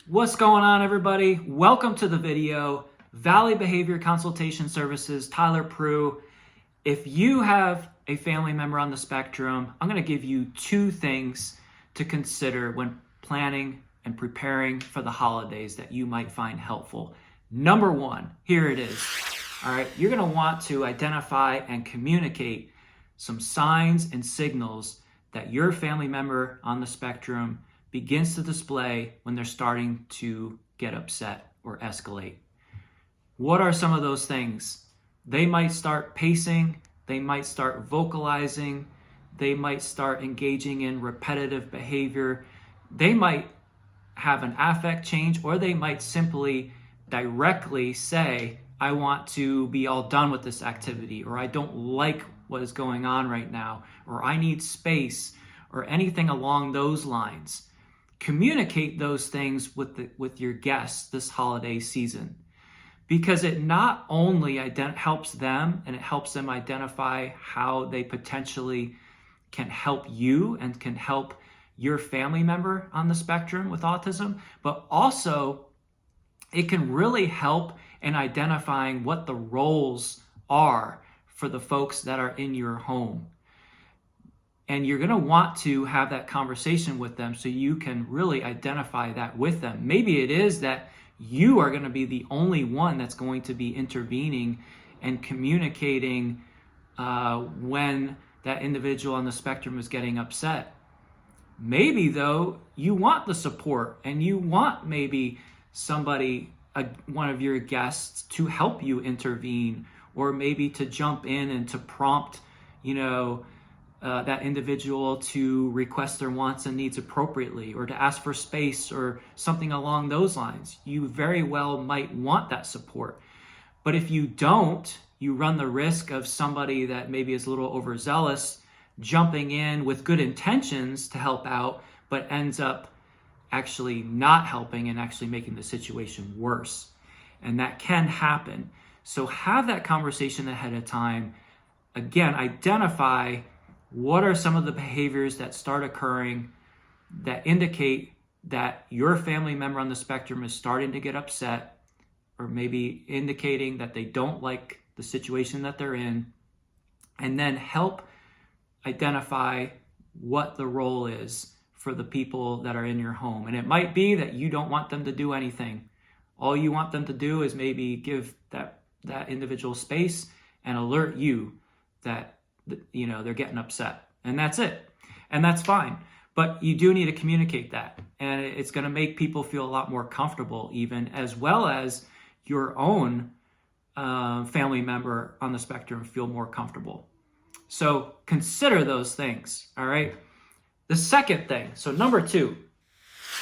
What's going on, everybody? Welcome to the video. Valley Behavior Consultation Services, Tyler Prue. If you have a family member on the spectrum, I'm going to give you two things to consider when planning and preparing for the holidays that you might find helpful. Number one, here it is. All right, you're going to want to identify and communicate some signs and signals that your family member on the spectrum begins to display when they're starting to get upset or escalate. What are some of those things? They might start pacing, they might start vocalizing, they might start engaging in repetitive behavior, they might have an affect change, or they might simply directly say, I want to be all done with this activity, or I don't like what is going on right now, or I need space, or anything along those lines. Communicate those things with your guests this holiday season, because it not only helps them and it helps them identify how they potentially can help you and can help your family member on the spectrum with autism, but also it can really help in identifying what the roles are for the folks that are in your home. And you're going to want to have that conversation with them so you can really identify that with them. Maybe it is that you are going to be the only one that's going to be intervening and communicating when that individual on the spectrum is getting upset. Maybe, though, you want the support and you want maybe somebody, one of your guests, to help you intervene, or maybe to jump in and to prompt, that individual to request their wants and needs appropriately, or to ask for space or something along those lines. You very well might want that support. But if you don't, you run the risk of somebody that maybe is a little overzealous jumping in with good intentions to help out, but ends up actually not helping and actually making the situation worse. And that can happen. So have that conversation ahead of time. Again, identify what are some of the behaviors that start occurring that indicate that your family member on the spectrum is starting to get upset, or maybe indicating that they don't like the situation that they're in, and then help identify what the role is for the people that are in your home. And it might be that you don't want them to do anything. All you want them to do is maybe give that individual space and alert you that they're getting upset, and that's it. And that's fine. But you do need to communicate that, and it's going to make people feel a lot more comfortable, even, as well as your own family member on the spectrum feel more comfortable. So consider those things, all right? The second thing, so number two,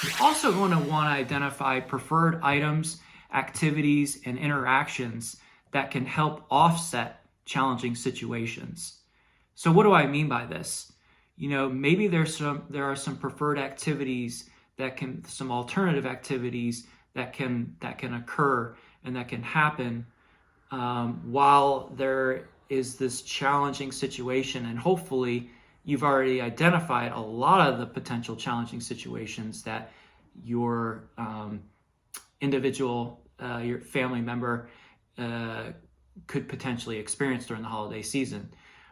you're also going to want to identify preferred items, activities, and interactions that can help offset challenging situations. So what do I mean by this? Maybe there are some preferred activities some alternative activities that can occur and that can happen while there is this challenging situation. And hopefully you've already identified a lot of the potential challenging situations that your individual, your family member could potentially experience during the holiday season.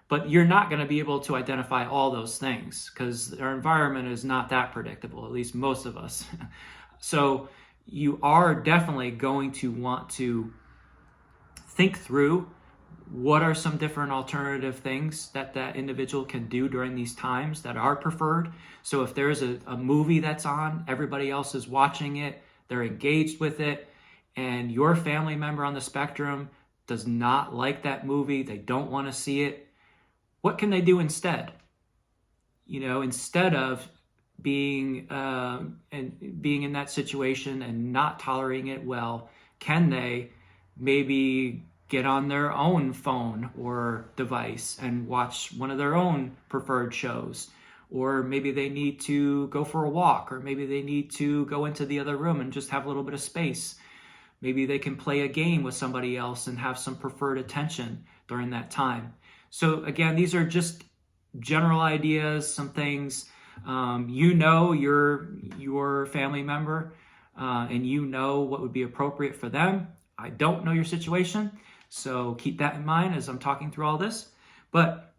But you're not going to be able to identify all those things because our environment is not that predictable, at least most of us. So you are definitely going to want to think through what are some different alternative things that individual can do during these times that are preferred. So if there's a movie that's on, everybody else is watching it, they're engaged with it, and your family member on the spectrum does not like that movie, they don't want to see it, what can they do instead? Instead of being in that situation and not tolerating it well, can they maybe get on their own phone or device and watch one of their own preferred shows? Or maybe they need to go for a walk, or maybe they need to go into the other room and just have a little bit of space. Maybe they can play a game with somebody else and have some preferred attention during that time. So again, these are just general ideas, some things. Your family member, and you know what would be appropriate for them. I don't know your situation, so keep that in mind as I'm talking through all this. But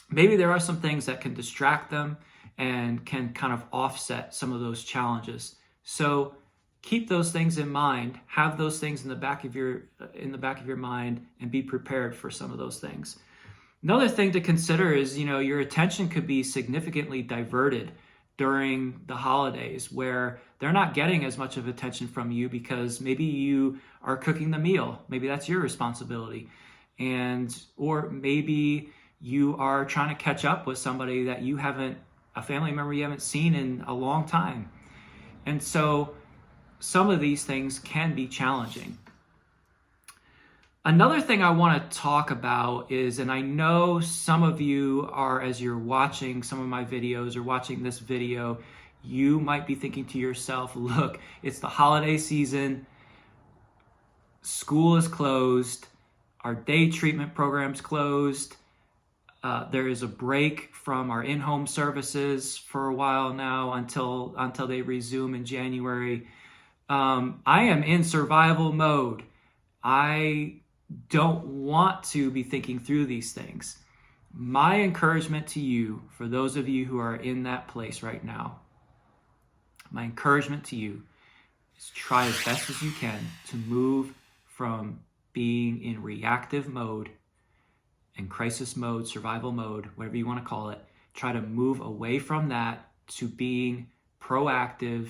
maybe there are some things that can distract them and can kind of offset some of those challenges. So keep those things in mind, have those things in the back of your mind, and be prepared for some of those things. Another thing to consider is, your attention could be significantly diverted during the holidays where they're not getting as much of attention from you because maybe you are cooking the meal. Maybe that's your responsibility. Or maybe you are trying to catch up with somebody that a family member you haven't seen in a long time. And so some of these things can be challenging. Another thing I want to talk about is, and I know some of you are, as you're watching some of my videos or watching this video, you might be thinking to yourself, look, it's the holiday season, school is closed, our day treatment program's closed, there is a break from our in-home services for a while now until they resume in January. I am in survival mode. I don't want to be thinking through these things. My encouragement to you, for those of you who are in that place right now, my encouragement to you is try as best as you can to move from being in reactive mode and crisis mode, survival mode, whatever you want to call it. Try to move away from that to being proactive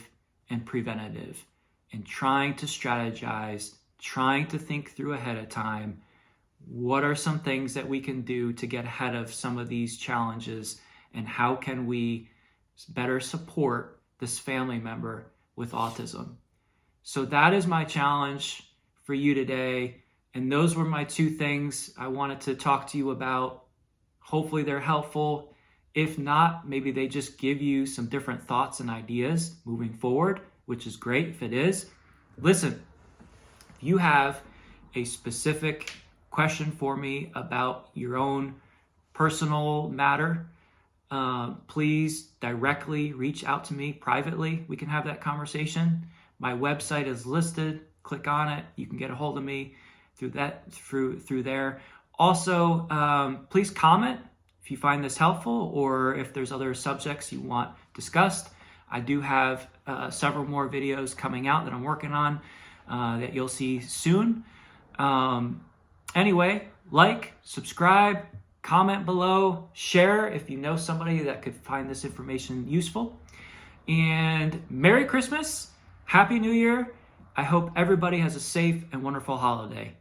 and preventative and trying to strategize, trying to think through ahead of time. What are some things that we can do to get ahead of some of these challenges, and how can we better support this family member with autism? So that is my challenge for you today. And those were my two things I wanted to talk to you about. Hopefully they're helpful. If not, maybe they just give you some different thoughts and ideas moving forward, which is great if it is. Listen, if you have a specific question for me about your own personal matter, please directly reach out to me privately. We can have that conversation. My website is listed. Click on it. You can get a hold of me through there. Also, please comment if you find this helpful or if there's other subjects you want discussed. I do have several more videos coming out that I'm working on that you'll see soon. Anyway, like, subscribe, comment below, share if you know somebody that could find this information useful. And Merry Christmas, Happy New Year. I hope everybody has a safe and wonderful holiday.